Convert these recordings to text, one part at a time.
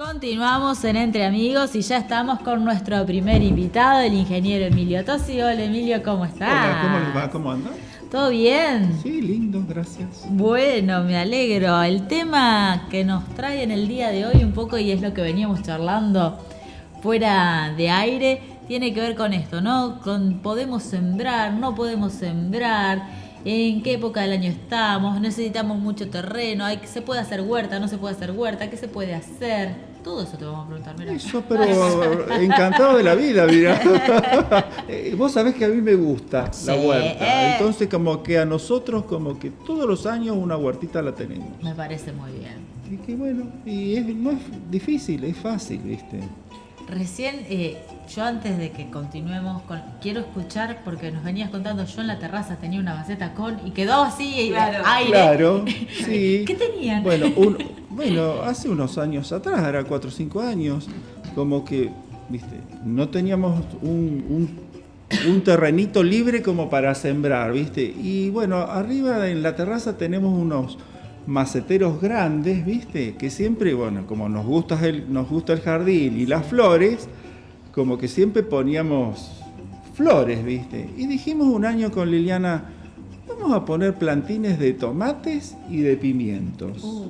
Continuamos en Entre Amigos y ya estamos con nuestro primer invitado, el ingeniero Emilio Tosi. Hola Emilio, ¿cómo estás? Hola, ¿cómo les va? ¿Cómo andan? ¿Todo bien? Sí, lindo, gracias. Bueno, me alegro. El tema que nos trae en el día de hoy un poco, y es lo que veníamos charlando fuera de aire, tiene que ver con esto, ¿no? Con podemos sembrar, no podemos sembrar, en qué época del año estamos, necesitamos mucho terreno, ¿se puede hacer huerta, no se puede hacer huerta, qué se puede hacer? Todo eso te vamos a preguntar, mira. Eso, pero encantado de la vida, mira. Vos sabés que a mí me gusta la huerta. Entonces, como que a nosotros, como que todos los años una huertita la tenemos. Me parece muy bien. Y que bueno, no es difícil, es fácil, ¿viste? Recién, yo antes de que continuemos, quiero escuchar, porque nos venías contando, yo en la terraza tenía una maceta y quedó así, claro, aire. Claro, sí. ¿Qué tenían? Bueno, hace unos años atrás, era 4 o 5 años, como que, viste, no teníamos un terrenito libre como para sembrar, viste. Y bueno, arriba en la terraza tenemos unos maceteros grandes, viste, que siempre, bueno, como nos gusta el jardín y las flores, como que siempre poníamos flores, viste. Y dijimos un año con Liliana, vamos a poner plantines de tomates y de pimientos.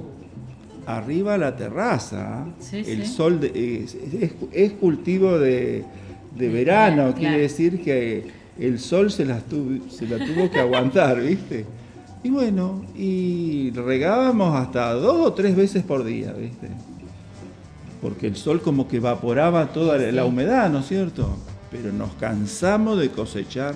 Arriba la terraza, sí, el sí. sol es cultivo de verano, claro. Quiere decir que el sol se la tuvo que aguantar, ¿viste? Y bueno, y regábamos hasta 2 o 3 veces por día, ¿viste? Porque el sol como que evaporaba toda la humedad, ¿no es cierto? Pero nos cansamos de cosechar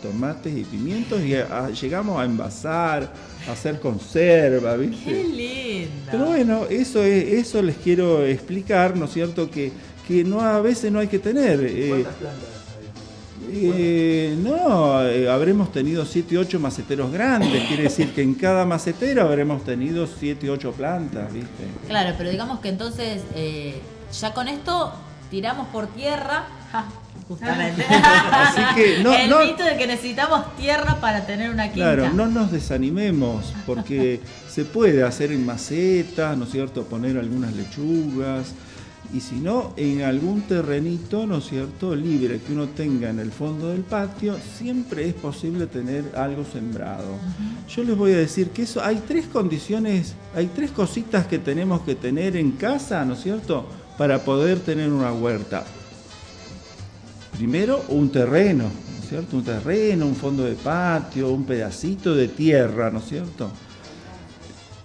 tomates y pimientos y llegamos a envasar, a hacer conserva, ¿viste? ¡Qué lindo! Pero bueno, eso les quiero explicar, ¿no es cierto? Que a veces no hay que tener. ¿Cuántas plantas hay? Habremos tenido 7 u 8 maceteros grandes, quiere decir que en cada macetero habremos tenido 7 u 8 plantas, ¿viste? Claro, pero digamos que entonces, ya con esto tiramos por tierra, justamente, Así que el mito de que necesitamos tierra para tener una quinta. Claro, no nos desanimemos, porque se puede hacer en macetas, ¿no es cierto? Poner algunas lechugas, y si no, en algún terrenito, ¿no es cierto?, libre que uno tenga en el fondo del patio, siempre es posible tener algo sembrado. Yo les voy a decir que hay 3 condiciones, hay 3 cositas que tenemos que tener en casa, ¿no es cierto?, para poder tener una huerta. Primero, un terreno, ¿no es cierto?, un terreno, un fondo de patio, un pedacito de tierra, ¿no es cierto?,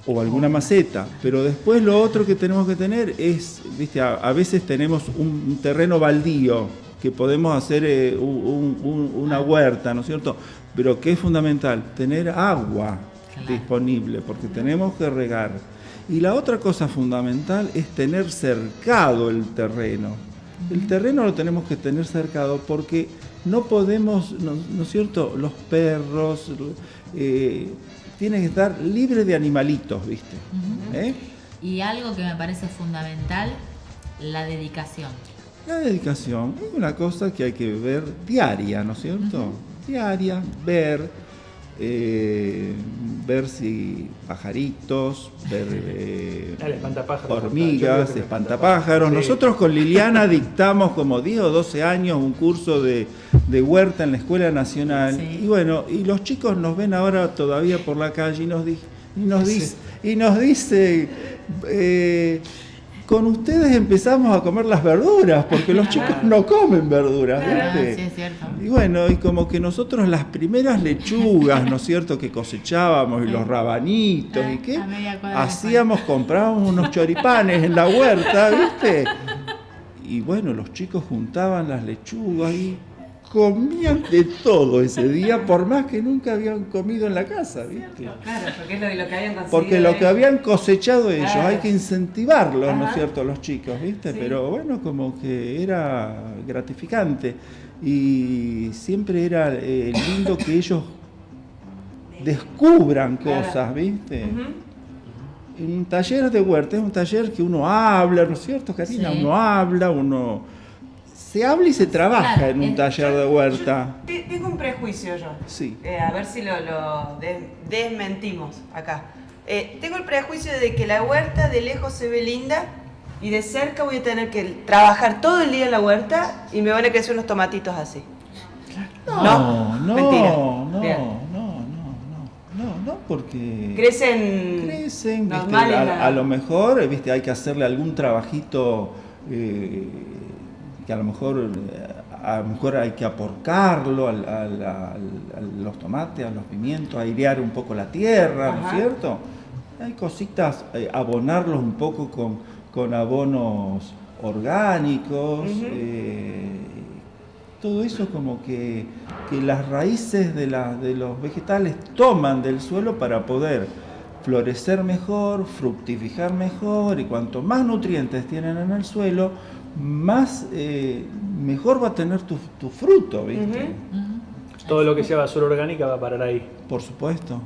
o alguna maceta, pero después lo otro que tenemos que tener es, viste, a veces tenemos un terreno baldío que podemos hacer una huerta, ¿no es cierto? Pero que es fundamental, tener agua disponible, porque tenemos que regar. Y la otra cosa fundamental es tener cercado el terreno. El terreno lo tenemos que tener cercado porque no podemos, ¿no es cierto?, los perros tienen que estar libres de animalitos, ¿viste? Y algo que me parece fundamental, la dedicación. La dedicación es una cosa que hay que ver diaria, ¿no es cierto? Diaria, ver si pajaritos, ver hormigas, espantapájaros. Sí. Nosotros con Liliana dictamos como 10 o 12 años un curso de huerta en la Escuela Nacional. Sí. Y bueno, y los chicos nos ven ahora todavía por la calle y nos dice con ustedes empezamos a comer las verduras, porque los chicos no comen verduras, ¿viste? Sí, es cierto. Y bueno, y como que nosotros las primeras lechugas, ¿no es cierto?, que cosechábamos, y los rabanitos, y qué, comprábamos unos choripanes en la huerta, ¿viste? Y bueno, los chicos juntaban las lechugas y comían de todo ese día, por más que nunca habían comido en la casa, ¿viste? Claro, porque es lo que habían conseguido. Porque lo que habían cosechado ellos, hay que incentivarlos, ¿no es cierto?, los chicos, ¿viste? Sí. Pero bueno, como que era gratificante y siempre era lindo que ellos descubran cosas, ¿viste? Un taller de huerta es un taller que uno habla, ¿no es cierto, Karina? Sí. Se habla y se trabaja en un taller de huerta. Tengo un prejuicio yo. Sí. A ver si lo desmentimos acá. Tengo el prejuicio de que la huerta de lejos se ve linda y de cerca voy a tener que trabajar todo el día en la huerta y me van a crecer unos tomatitos así. No, Mentira. Bien. no, porque Crecen ¿viste? normales. A lo mejor, ¿viste? Hay que hacerle algún trabajito que a lo mejor hay que aporcarlo a los tomates, a los pimientos, airear un poco la tierra, ¿no es cierto? Hay cositas, abonarlos un poco con abonos orgánicos, todo eso como que las raíces de los vegetales toman del suelo para poder florecer mejor, fructificar mejor, y cuanto más nutrientes tienen en el suelo, más mejor va a tener tu fruto, ¿viste? Todo lo que sea basura orgánica va a parar ahí. Por supuesto,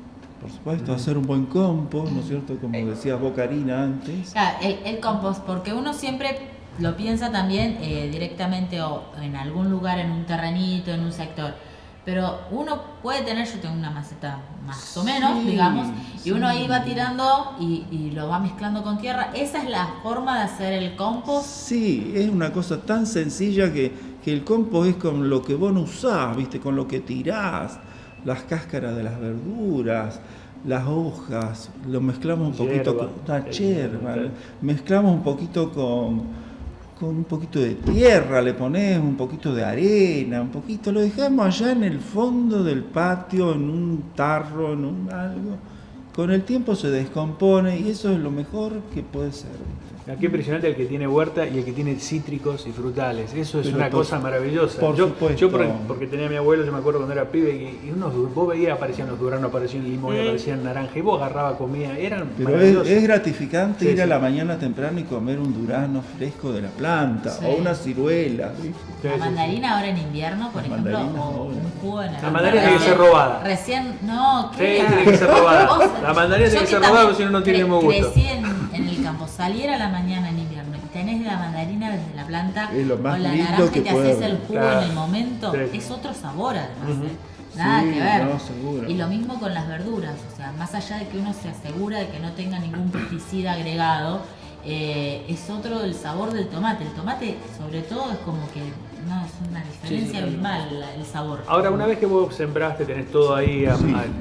hacer un buen compost, ¿no es cierto? Como decías vos, Karina, antes. Claro, el compost, porque uno siempre lo piensa también directamente o en algún lugar, en un terrenito, en un sector. Pero uno puede tener, yo tengo una maceta más o menos, digamos, y uno ahí va tirando y lo va mezclando con tierra. ¿Esa es la forma de hacer el compost? Sí, es una cosa tan sencilla que el compost es con lo que vos no usás, ¿viste? Con lo que tirás, las cáscaras de las verduras, las hojas, lo mezclamos un poquito con la yerba, mezclamos un poquito con un poquito de tierra, le pones un poquito de arena, un poquito, lo dejamos allá en el fondo del patio, en un tarro, en algo. Con el tiempo se descompone y eso es lo mejor que puede ser. Qué impresionante el que tiene huerta y el que tiene cítricos y frutales. Eso es una cosa maravillosa. Por supuesto. Porque tenía a mi abuelo, yo me acuerdo cuando era pibe, y vos veías, aparecían los duranos, aparecían limón, aparecían naranja, y vos agarrabas comida, eran Pero maravillosos. es gratificante ir a la mañana temprano y comer un durazno fresco de la planta, o una ciruela, ¿viste? La mandarina ahora en invierno, por ejemplo, mandarina o ahora. un jugo de naranja. La mandarina tiene que ser robada. Recién, no, Sí, tiene que ser robada. Vos- La mandarina yo tiene que ser también robada, porque si no, no tiene mismo gusto. Crecí en el campo, salir a la mañana en invierno y tenés la mandarina desde la planta Es lo más o la lindo naranja que y te puede haces haber. el jugo Claro. en el momento, Sí. es otro sabor además. Nada Sí, que ver. no, seguro. Y lo mismo con las verduras, o sea, más allá de que uno se asegura de que no tenga ningún pesticida agregado, es otro el sabor del tomate. El tomate, sobre todo, es como que no es una diferencia abismal el sabor. Ahora, una vez que vos sembraste, tenés todo ahí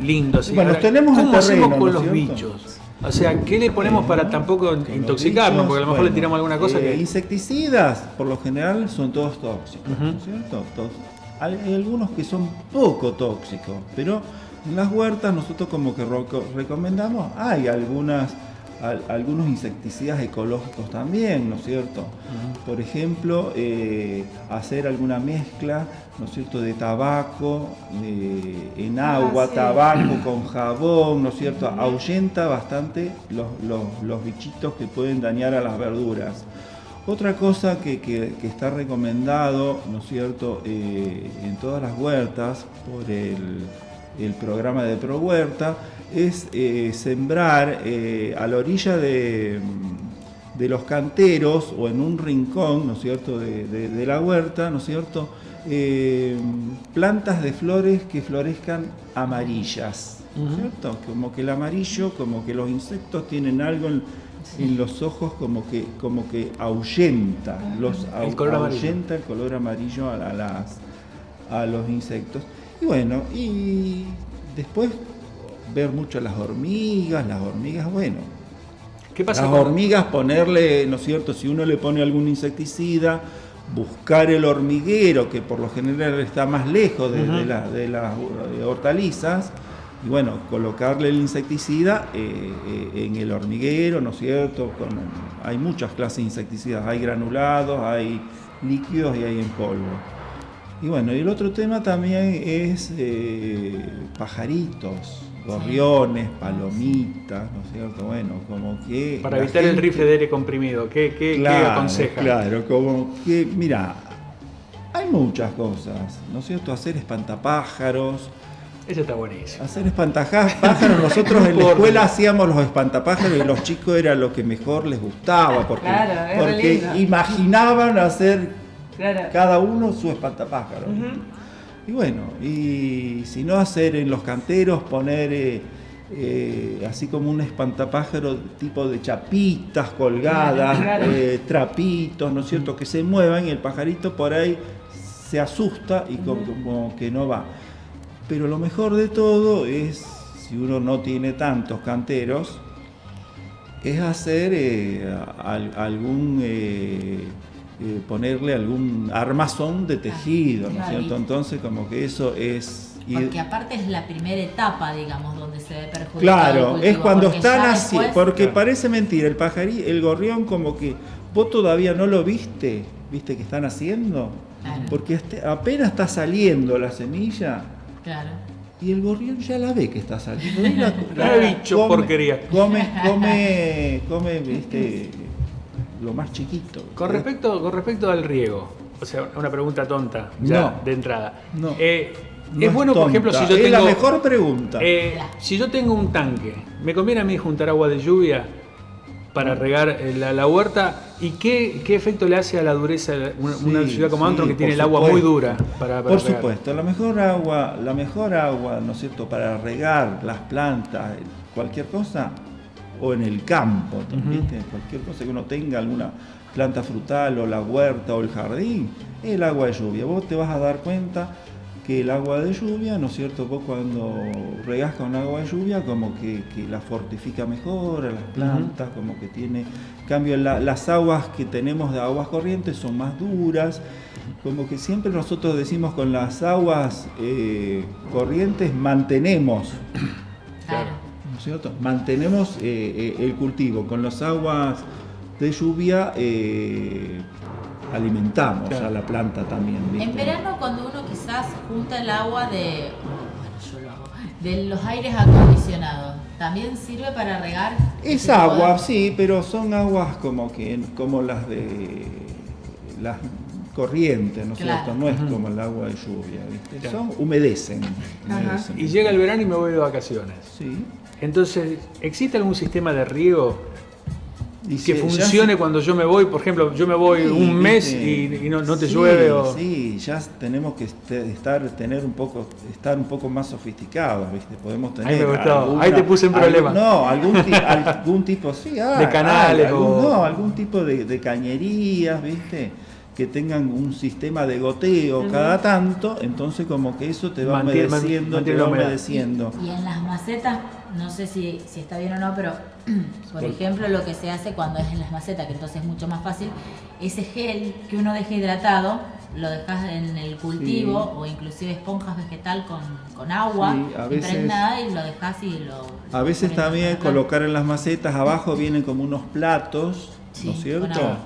lindo, así. Bueno, Ahora, tenemos el ¿cómo hacemos terreno, con ¿no los es cierto? bichos? O sea, ¿qué le ponemos para tampoco intoxicarnos? Porque a lo mejor le tiramos alguna cosa que... Insecticidas, por lo general, son todos tóxicos, ¿no es cierto? Hay algunos que son poco tóxicos, pero en las huertas nosotros como que recomendamos, hay algunos insecticidas ecológicos también, ¿no es cierto? Por ejemplo, hacer alguna mezcla, ¿no es cierto?, de tabaco en agua, sí. tabaco con jabón, ¿no es cierto? Ahuyenta bastante los bichitos que pueden dañar a las verduras. Otra cosa que está recomendado, ¿no es cierto?, en todas las huertas por el programa de ProHuerta, es sembrar a la orilla de los canteros o en un rincón, ¿no es cierto?, de la huerta, ¿no es cierto?, plantas de flores que florezcan amarillas, ¿no es cierto? Como que el amarillo, como que los insectos tienen algo en los ojos como que ahuyenta, El color amarillo. ahuyenta el color amarillo a los insectos. Y bueno, y después ver mucho las hormigas, bueno. ¿Qué pasa Las con- hormigas, ponerle, ¿no es cierto? Si uno le pone algún insecticida, buscar el hormiguero, que por lo general está más lejos de las hortalizas, y bueno, colocarle el insecticida en el hormiguero, ¿no es cierto? Hay muchas clases de insecticidas, hay granulados, hay líquidos y hay en polvo. Y bueno, y el otro tema también es pajaritos, gorriones, palomitas, ¿no es cierto? Bueno, como que... Para la evitar el gente- rifle de aire comprimido, ¿qué aconseja? Claro, como que, mira, hay muchas cosas, ¿no es cierto? Hacer espantapájaros. Ese está buenísimo. Hacer espantapájaros, nosotros en la escuela hacíamos los espantapájaros y los chicos era lo que mejor les gustaba, porque, Claro, es re porque lindo. imaginaban hacer Claro. cada uno su espantapájaro. Y bueno, y si no hacer en los canteros, poner así como un espantapájaro tipo de chapitas colgadas, Claro. trapitos, ¿no es cierto?, que se muevan y el pajarito por ahí se asusta y como que no va. Pero lo mejor de todo es, si uno no tiene tantos canteros, es hacer ponerle algún armazón de tejido, ¿no es Claro. cierto? Entonces como que eso es... Porque aparte es la primera etapa, digamos, donde se ve perjudicado el Claro, cultivo, es cuando porque están ya así, después- porque Claro. parece mentira, el gorrión como que vos todavía no lo viste que están haciendo, Claro. porque apenas está saliendo la semilla Claro. y el gorrión ya la ve que está saliendo. Y La bicho porquería. Come, viste, lo más chiquito. Con respecto al riego, o sea, una pregunta tonta ya No. de entrada. No. Es bueno, por ejemplo, si yo es tengo... la mejor pregunta. Si yo tengo un tanque, ¿me conviene a mí juntar agua de lluvia para regar la huerta? ¿Y qué efecto le hace a la dureza de una Sí, ciudad como sí, Antron, que tiene por el agua muy supuesto. dura para Por regar? supuesto, la mejor agua, ¿no es cierto?, para regar las plantas, cualquier cosa, o en el campo, ¿viste? Cualquier cosa que uno tenga, alguna planta frutal, o la huerta, o el jardín, el agua de lluvia. Vos te vas a dar cuenta que el agua de lluvia, ¿no es cierto?, vos cuando regás con agua de lluvia, como que la fortifica mejor a las plantas, como que tiene... En cambio, las aguas que tenemos de aguas corrientes son más duras, como que siempre nosotros decimos con las aguas corrientes mantenemos, Claro. ¿no es cierto?, mantenemos el cultivo. Con las aguas de lluvia alimentamos Claro. a la planta también, ¿viste? En verano, cuando uno quizás junta el agua yo lo hago, de los aires acondicionados, ¿también sirve para regar? Es ese agua, poder? sí, pero son aguas como las de las corrientes, ¿no es Claro. cierto? No es como el agua de lluvia, ¿viste? Claro. humedecen. Y llega el verano y me voy de vacaciones. Sí. Entonces, ¿existe algún sistema de riego Y que ya funcione se- cuando yo me voy? Por ejemplo, yo me voy Sí, un mes viste. y no te Sí, llueve. O... Sí, ya tenemos que estar un poco más sofisticados, ¿viste? Podemos tener Ahí me gustó, ahí te puse en problema. algún tipo, sí, De canales o- algún tipo de cañerías, ¿viste? Que tengan un sistema de goteo cada tanto, entonces como que eso te va Mantiene humedeciendo, la humedad. Y en las macetas, no sé si está bien o no, pero por ejemplo lo que se hace cuando es en las macetas, que entonces es mucho más fácil, ese gel que uno deja hidratado, lo dejas en el cultivo o inclusive esponjas vegetal con agua Sí, a veces- impregnada y lo dejas y lo... A veces pones también acá. colocar en las macetas abajo vienen como unos platos, Sí, ¿no es cierto? con agua.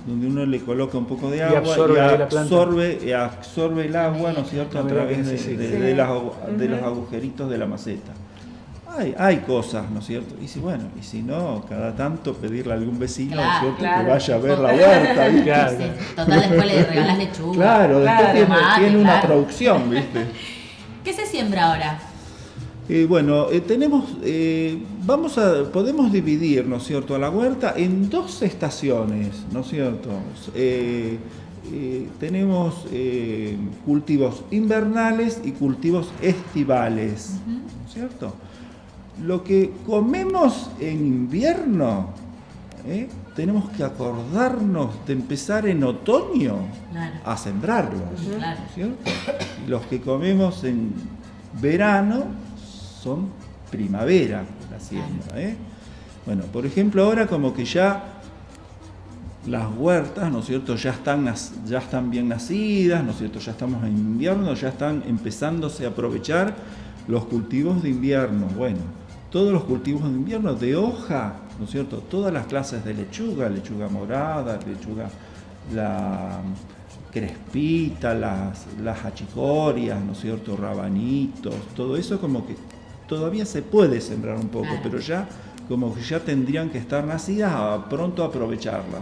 Donde uno le coloca un poco de Y agua absorbe ahí la planta. absorbe el agua, ¿no es cierto? A Ah, través mira, de, sí, sí. de los agujeritos de la maceta. Hay cosas, ¿no es cierto? Y si no, cada tanto pedirle a algún vecino, ¿no es Claro, cierto? claro. Que vaya a ver la huerta, ¿viste? Claro. Sí, total, después le regalás lechuga. Claro, después Claro, tiene, tomate, tiene una claro. producción, ¿viste? ¿Qué se siembra ahora? Podemos dividir, ¿no es cierto?, a la huerta en 2 estaciones, ¿no es cierto? Tenemos cultivos invernales y cultivos estivales, ¿no es cierto? Lo que comemos en invierno, tenemos que acordarnos de empezar en otoño Claro. a sembrarlos, Claro. ¿no es cierto? Y los que comemos en verano son primavera la siembra, Bueno, por ejemplo, ahora como que ya las huertas, ¿no es cierto?, ya están bien nacidas, ¿no es cierto?, ya estamos en invierno, ya están empezándose a aprovechar los cultivos de invierno. Bueno, todos los cultivos de invierno de hoja, ¿no es cierto?, todas las clases de lechuga morada, lechuga la crespita, las achicorias, ¿no es cierto?, rabanitos, todo eso como que todavía se puede sembrar un poco, Claro. pero ya como que ya tendrían que estar nacidas pronto a aprovecharlas,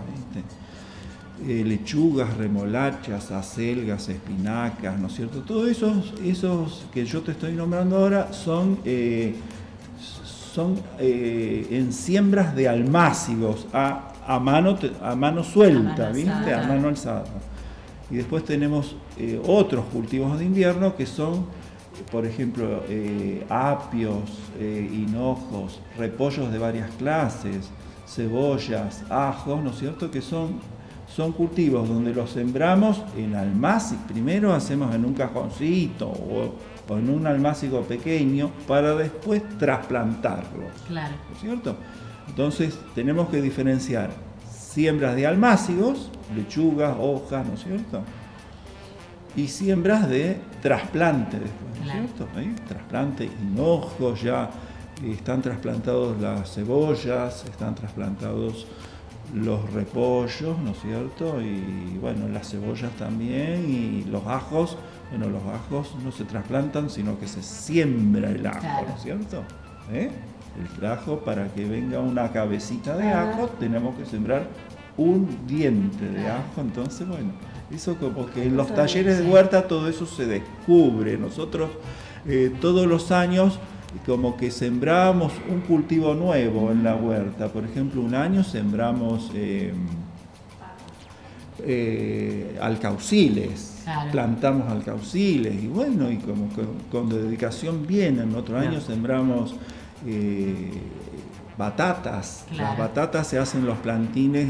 ¿viste? Lechugas, remolachas, acelgas, espinacas, ¿no es cierto? Todos esos que yo te estoy nombrando ahora son en siembras de almácigos a mano suelta, A mano ¿viste? alzada. A mano alzada. Y después tenemos otros cultivos de invierno que son por ejemplo, apios, hinojos, repollos de varias clases, cebollas, ajos, ¿no es cierto?, que son cultivos donde los sembramos en almácigo. Primero hacemos en un cajoncito o en un almácigo pequeño para después trasplantarlos. Claro. ¿No es cierto? Entonces tenemos que diferenciar siembras de almácigos, lechugas, hojas, ¿no es cierto?, y siembras de trasplante después, ¿no es cierto? ¿Ahí? Trasplante, hinojos, ya están trasplantados las cebollas, están trasplantados los repollos, ¿no es cierto? Y bueno, las cebollas también, y los ajos. Bueno, los ajos no se trasplantan, sino que se siembra el ajo, Claro. ¿no es cierto? El ajo, para que venga una cabecita de ajo, tenemos que sembrar un diente de ajo. Entonces, bueno, eso como que en los talleres de huerta todo eso se descubre. Nosotros todos los años como que sembramos un cultivo nuevo en la huerta. Por ejemplo, un año sembramos alcauciles, Claro. plantamos alcauciles, y bueno, y como que con dedicación vienen. Otro año sembramos batatas. Claro. Las batatas se hacen los plantines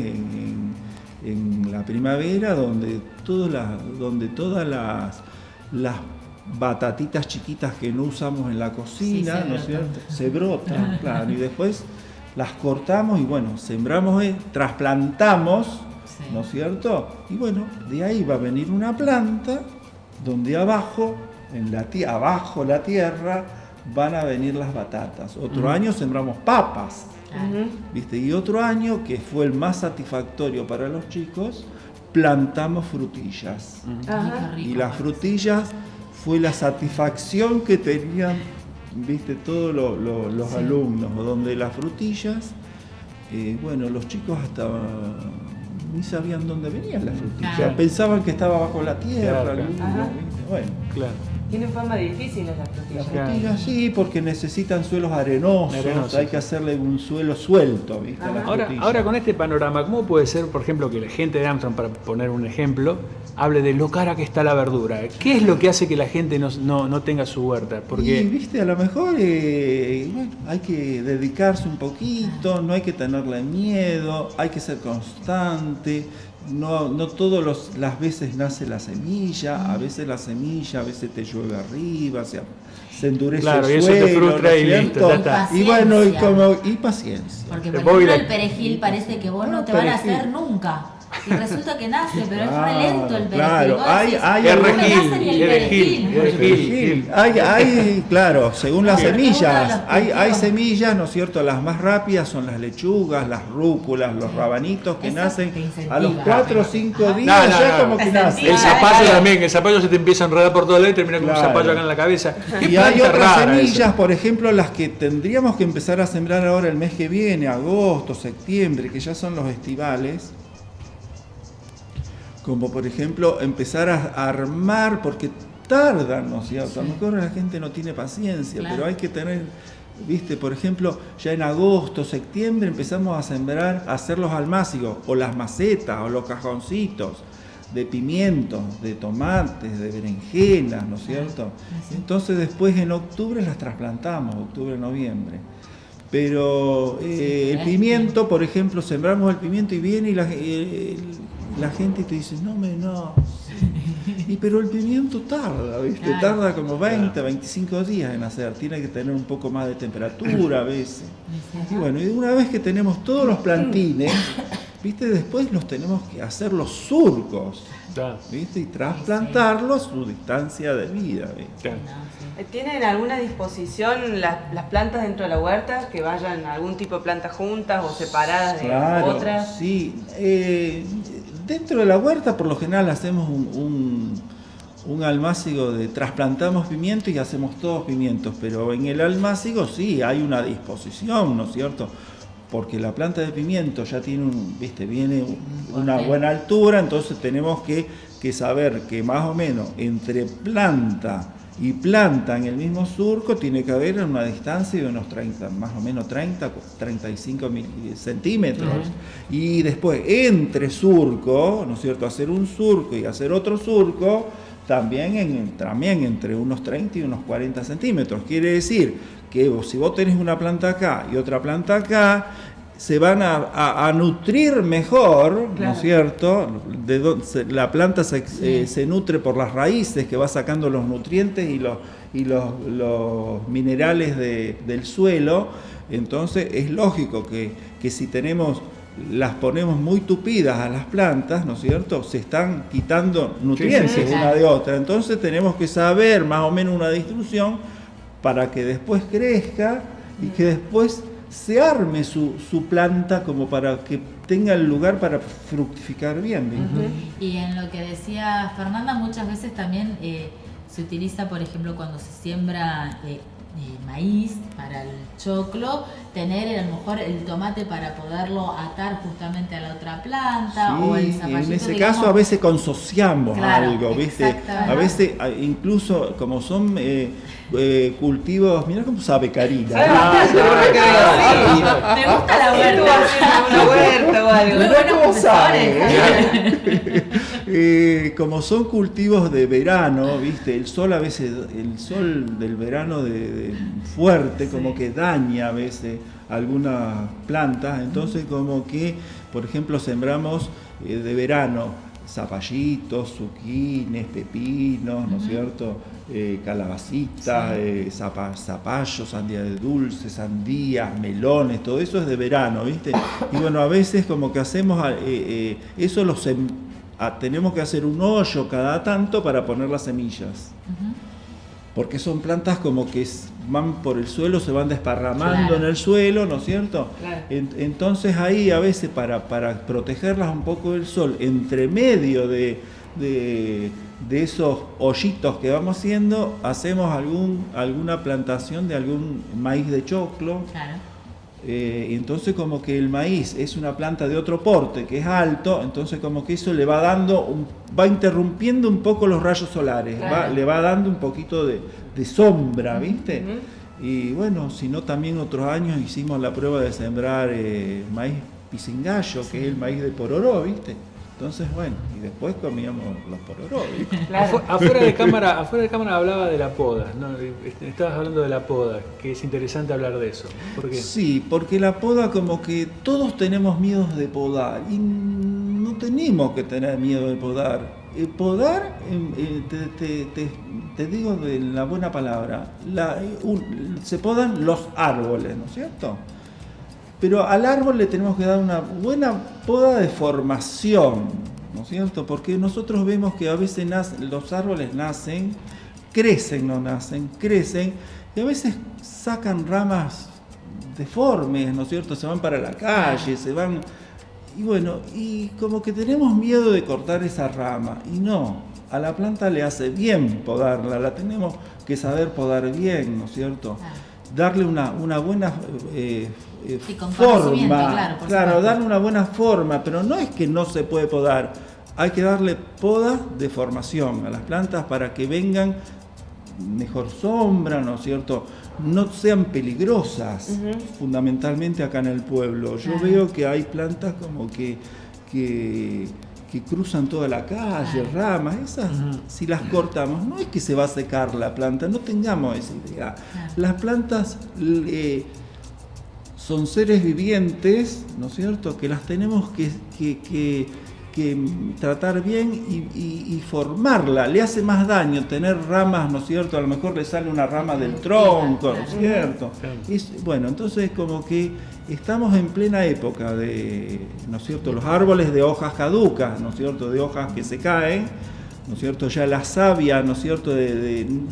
en la primavera, donde todas las batatitas chiquitas que no usamos en la cocina, Sí, ¿no es brotan. cierto?, se brotan, claro, y después las cortamos y bueno, sembramos, trasplantamos, Sí. ¿no es cierto? Y bueno, de ahí va a venir una planta donde abajo la tierra, van a venir las batatas. Otro año sembramos papas, Claro. ¿viste? Y otro año, que fue el más satisfactorio para los chicos, plantamos frutillas. Ajá. Qué rico. Y las frutillas fue la satisfacción que tenían, ¿viste?, todos los alumnos, donde las frutillas, bueno, los chicos hasta ni sabían dónde venían las frutillas. Claro. Pensaban que estaba bajo la tierra. Claro, algunos, claro. ¿viste? Bueno. Claro. Tienen fama de difíciles las frutillas. Las Claro. frutillas sí, porque necesitan suelos arenosos, hay que hacerle un suelo suelto, ¿viste? a las frutillas. Ahora con este panorama, ¿cómo puede ser, por ejemplo, que la gente de Armstrong, para poner un ejemplo, hable de lo cara que está la verdura? ¿Qué es lo que hace que la gente no tenga su huerta? Y, Porque viste, a lo mejor bueno, hay que dedicarse un poquito, no hay que tenerle miedo, hay que ser constante. No todas las veces nace la semilla, a veces a veces te llueve arriba, se endurece Claro, y el eso te suelo, frustra ¿no es y listo, cierto? ya está. Y bueno, Paciencia. y paciencia. Porque El por ejemplo Bobby el perejil parece que vos no No, te van a perejil. hacer nunca. Y resulta que nace, pero es re Claro, lento el perejil. claro. Vos Hay decís, algunos- "No me nace Perejil, ni el perejil, perejil". Perejil. Hay, claro, según las Claro, semillas, cada uno de los hay cultivos. semillas, ¿no es cierto? Las más rápidas son las lechugas, las rúculas, los rabanitos, que Eso nacen te incentiva. a los 4 o 5 días, No, no, ya no. como que Te nacen. el Claro, zapallo claro. también, el zapallo se te empieza a enredar por todo lado y termina con un Claro. zapallo acá en la cabeza. ¿Qué Y hay planta otras rara semillas, esa? por ejemplo, las que tendríamos que empezar a sembrar ahora el mes que viene, agosto, septiembre, que ya son los estivales. Como por ejemplo empezar a armar, porque tardan, ¿no es cierto? A lo mejor la gente no tiene paciencia, Claro. pero hay que tener, viste, por ejemplo, ya en agosto, septiembre empezamos a sembrar, a hacer los almácigos, o las macetas, o los cajoncitos de pimientos, de tomates, de berenjenas, ¿no es cierto? Sí. Entonces después en octubre las trasplantamos, octubre, noviembre. Pero el pimiento, por ejemplo, sembramos el pimiento y viene y la gente te dice, no. Y pero el pimiento tarda, ¿viste? Claro. Tarda como 20, 25 días en hacer. Tiene que tener un poco más de temperatura a veces. Y bueno, y una vez que tenemos todos los plantines, ¿viste? Después los tenemos que hacer los surcos, Claro, ¿viste? Y trasplantarlos su distancia de vida, ¿viste? claro. ¿Tienen alguna disposición las plantas dentro de la huerta? Que vayan algún tipo de plantas juntas o separadas de Claro, otras. sí. Dentro de la huerta por lo general hacemos un almácigo de trasplantamos pimientos y hacemos todos pimientos, pero en el almácigo sí hay una disposición, ¿no es cierto? Porque la planta de pimiento ya tiene viene una buena altura, entonces tenemos que saber que más o menos entre planta y planta en el mismo surco tiene que haber una distancia de unos 30, más o menos 30, 35 centímetros. Y después entre surco, ¿no es cierto?, hacer un surco y hacer otro surco, también entre unos 30 y unos 40 centímetros. Quiere decir que si vos tenés una planta acá y otra planta acá, se van a nutrir mejor, ¿no es cierto? La planta se nutre por las raíces, que va sacando los nutrientes y los minerales del suelo. Entonces es lógico que si las ponemos muy tupidas a las plantas, ¿no es cierto? Se están quitando nutrientes una de otra. Entonces tenemos que saber más o menos una distribución para que después crezca y que después se arme su planta como para que tenga el lugar para fructificar bien. Y en lo que decía Fernanda, muchas veces también se utiliza, por ejemplo, cuando se siembra maíz para el choclo, tener a lo mejor el tomate para poderlo atar justamente a la otra planta, o el zapallito. En ese caso a veces consociamos algo, ¿viste? A veces incluso como son cultivos, mirá cómo sabe Karina. ¿Te gusta la huerta? Una huerta o algo. Muy buenos ¿Cómo sabe? profesores. Como son cultivos de verano, ¿viste? El sol a veces, el sol del verano fuerte, como que daña a veces algunas plantas. Entonces como que, por ejemplo, sembramos de verano zapallitos, zuquines, pepinos, ¿no es cierto? Calabacitas, zapallos, sandía de dulce, sandías, melones, todo eso es de verano, ¿viste? Y bueno, a veces como que hacemos eso, tenemos que hacer un hoyo cada tanto para poner las semillas. Porque son plantas como que van por el suelo, se van desparramando en el suelo, ¿no es cierto? Claro. Entonces ahí a veces para protegerlas un poco del sol, entre medio de esos hoyitos que vamos haciendo, hacemos alguna plantación de algún maíz de choclo. Claro. Entonces como que el maíz es una planta de otro porte, que es alto, entonces como que eso le va va interrumpiendo un poco los rayos solares, claro. Le va dando un poquito de sombra, ¿viste? Y bueno, si no, también otros años hicimos la prueba de sembrar maíz pisingallo, que es el maíz de pororó, ¿viste? Entonces, bueno, y después comíamos los pororó. Claro. Afuera de cámara hablaba de la poda, ¿no? Estabas hablando de la poda, que es interesante hablar de eso. ¿Por qué? Sí, porque la poda, como que todos tenemos miedos de podar y no tenemos que tener miedo de podar. Podar, te digo de la buena palabra, se podan los árboles, ¿no es cierto? Pero al árbol le tenemos que dar una buena poda de formación, ¿no es cierto? Porque nosotros vemos que a veces los árboles crecen, y a veces sacan ramas deformes, ¿no es cierto? Se van para la calle, y bueno, y como que tenemos miedo de cortar esa rama, y no, a la planta le hace bien podarla, la tenemos que saber podar bien, ¿no es cierto? Darle una buena forma, claro, darle una buena forma, pero no es que no se puede podar, hay que darle poda de formación a las plantas para que vengan mejor sombra, ¿no es cierto? No sean peligrosas, fundamentalmente acá en el pueblo. Yo veo que hay plantas como que cruzan toda la calle, ramas, esas si las cortamos, no es que se va a secar la planta, no tengamos esa idea. Las plantas son seres vivientes, ¿no es cierto?, que las tenemos que tratar bien y formarla. Le hace más daño tener ramas, ¿no es cierto?, a lo mejor le sale una rama del tronco, ¿no es cierto? Bueno, entonces como que estamos en plena época de, ¿no es cierto?, los árboles de hojas caducas, ¿no es cierto?, de hojas que se caen, ¿no es cierto?, ya la savia, ¿no es cierto?,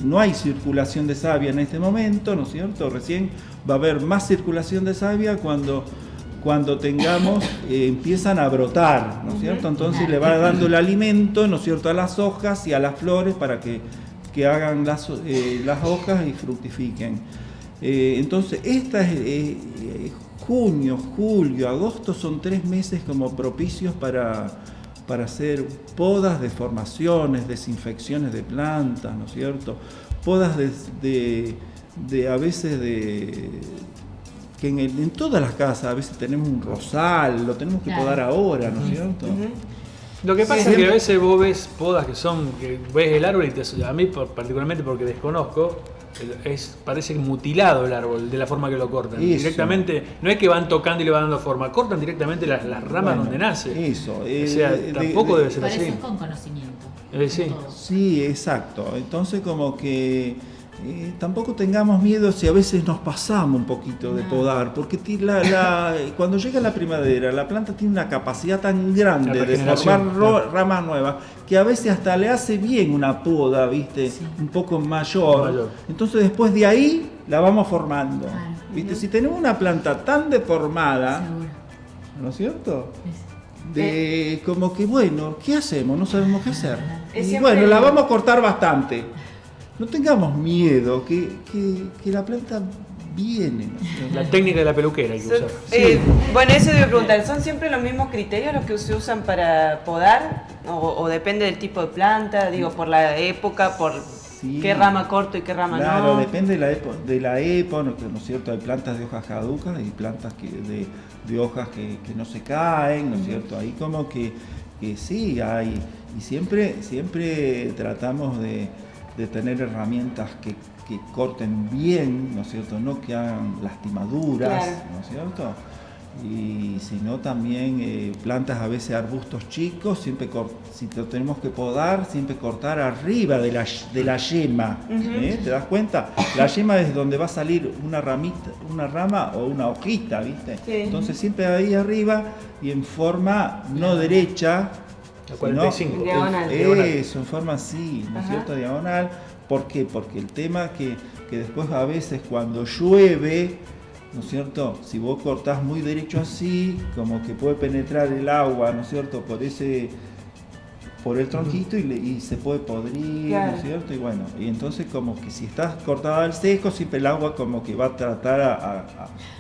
no hay circulación de savia en este momento, ¿no es cierto?, recién va a haber más circulación de savia cuando tengamos, empiezan a brotar, ¿no es cierto?, entonces le va dando el alimento, ¿no es cierto?, a las hojas y a las flores para que hagan las hojas y fructifiquen. Entonces, junio, julio, agosto son 3 meses como propicios para hacer podas de formaciones, desinfecciones de plantas, ¿no es cierto? Podas a veces que en todas las casas a veces tenemos un rosal, lo tenemos que podar ahora, ¿no es cierto? Lo que pasa Sí. es que a veces vos ves podas que ves el árbol y a mí particularmente porque desconozco, parece mutilado el árbol de la forma que lo cortan. Eso. Directamente, no es que van tocando y le van dando forma, cortan directamente las ramas Bueno, donde nace. Eso. O sea, tampoco debe ser Por eso así. es con conocimiento. Sí. Todo. Sí, exacto. Entonces como que tampoco tengamos miedo si a veces nos pasamos un poquito de No. podar, porque cuando llega la primavera, la planta tiene una capacidad tan grande La de regeneración, formar claro. ramas nuevas, que a veces hasta le hace bien una poda, ¿viste? Sí. Un poco mayor. Mayor. Entonces después de ahí la vamos formando. Claro. ¿Viste? Si tenemos una planta tan deformada, Seguro. ¿no es cierto? Es- De como que bueno, ¿qué hacemos? No sabemos qué hacer. Es Y siempre bueno, la lo- vamos a cortar bastante. No tengamos miedo, que la planta viene. ¿no? La técnica de la peluquera hay que Son- usar. bueno, eso debo preguntar, ¿son siempre los mismos criterios los que se usan para podar? ¿O depende del tipo de planta? Digo, por la época, por Sí. qué rama corto y qué rama Claro, no. depende de la época, ¿no es cierto? Hay plantas de hojas caducas y plantas de hojas que no se caen, ¿no es cierto? Ahí como que sí hay, y siempre tratamos de tener herramientas que corten bien, ¿no es cierto? No que hagan lastimaduras, Claro. ¿no es cierto? Y si no también plantas a veces arbustos chicos, si lo tenemos que podar, siempre cortar arriba de la yema, ¿eh? ¿Te das cuenta? La yema es donde va a salir una ramita, una rama o una hojita, ¿viste? Sí. Entonces siempre ahí arriba y en forma no derecha, La 45. Diagonal. eso, en forma así, ¿no es Ajá. cierto? Diagonal. ¿Por qué? Porque el tema que después a veces cuando llueve, ¿no es cierto? Si vos cortás muy derecho así, como que puede penetrar el agua, ¿no es cierto? Por el tronquito y se puede podrir, Claro. ¿no es cierto? Y bueno, y entonces como que si estás cortada al seco, siempre el agua como que va a tratar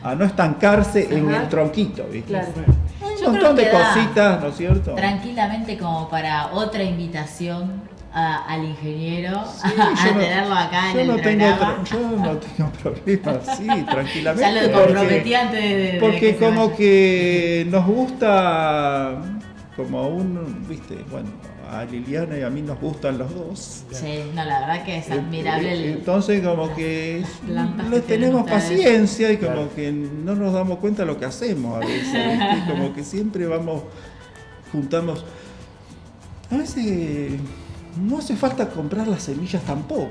a no estancarse en Ajá. el tronquito, ¿viste? Claro. Hay Yo un creo montón de que da cositas, ¿no es cierto? Tranquilamente como para otra invitación al ingeniero Sí, a yo no- tenerlo acá en yo el no tengo programa. yo no tengo problema, sí, tranquilamente. Ya lo comprometí antes de porque que se como vaya. que nos gusta como viste, bueno, a Liliana y a mí nos gustan los dos. Sí, no, la verdad que es admirable el... Entonces como que plantas le que tienen tenemos ustedes. paciencia y como Claro. que no nos damos cuenta de lo que hacemos a veces, ¿viste? Como que siempre juntamos. A veces no hace falta comprar las semillas tampoco,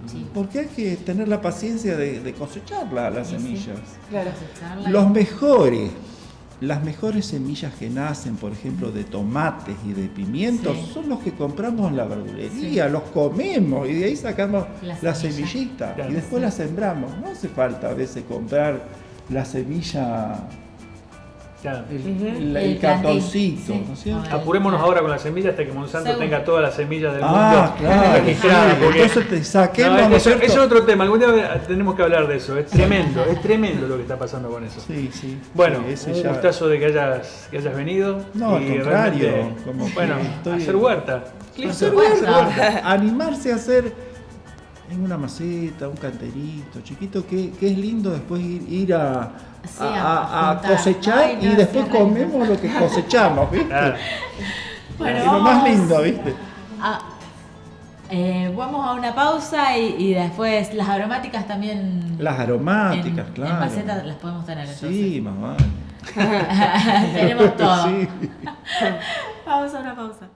Sí. porque hay que tener la paciencia de cosechar las Sí, sí. semillas. Claro. cosecharla. Las mejores semillas que nacen, por ejemplo, de tomates y de pimientos, Sí. son los que compramos en la verdulería, los comemos y de ahí sacamos La la semilla. semillita Claro. y después Sí. la sembramos. No hace falta a veces comprar la semilla, Claro. el El cartoncito, plantín, ¿no es sí. cierto? Ahora. Apurémonos ahora con la semilla hasta que Monsanto Seguro. tenga todas las semillas del mundo Ah, claro. registradas. Sí, porque- entonces te saquemos, No, ¿no es eso cierto? es otro tema. Algún día tenemos que hablar de eso. Es tremendo lo que está pasando con eso. Sí, sí. Bueno, Sí, ese un ya- gustazo de que hayas venido. No, al y contrario, realmente, como que bueno, estoy- hacer huerta. Listo. Hacer Huerta. huerta. Animarse a hacer en una maceta, un canterito chiquito, que es lindo después ir a Sí, a juntar. cosechar Ay, no, y después sí, re. comemos lo que cosechamos, ¿viste? Ah, Bueno, es lo más vamos lindo, ¿viste? vamos a una pausa y después las aromáticas también Las aromáticas, en claro. maceta las podemos tener Sí, mamá. entonces. Tenemos todo. Sí. Vamos a una pausa.